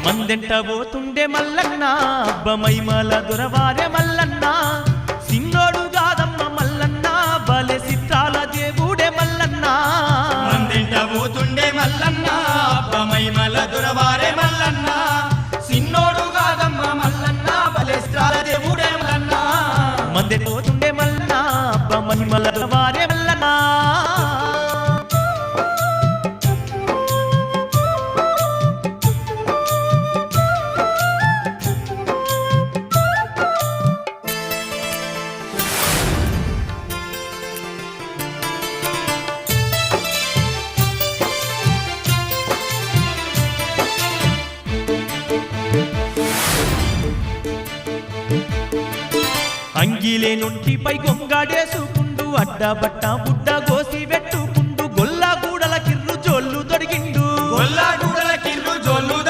మందెంట పోతుండే మల్లన్న అబ్బమైమల దొరవారే మల్లన్న సిన్నోడు గాదమ్మ మల్లన్న బలె సిత్రాల దేవుడే మల్లన్న మందెంట పోతుండే మల్లన్న అబ్బమైమల దొరవారే మల్లన్న సిన్నోడు గాదమ్మ మల్లన్న బలె సిత్రాల దేవుడే మల్లన్న మందెంట పోతుండే మల్లన్న అబ్బమైమల దొరవారే మల్లన్న అంగిలే నొంటిపై గొంగాడేసుకుంటూ అడ్డబట్ట బుడ్డ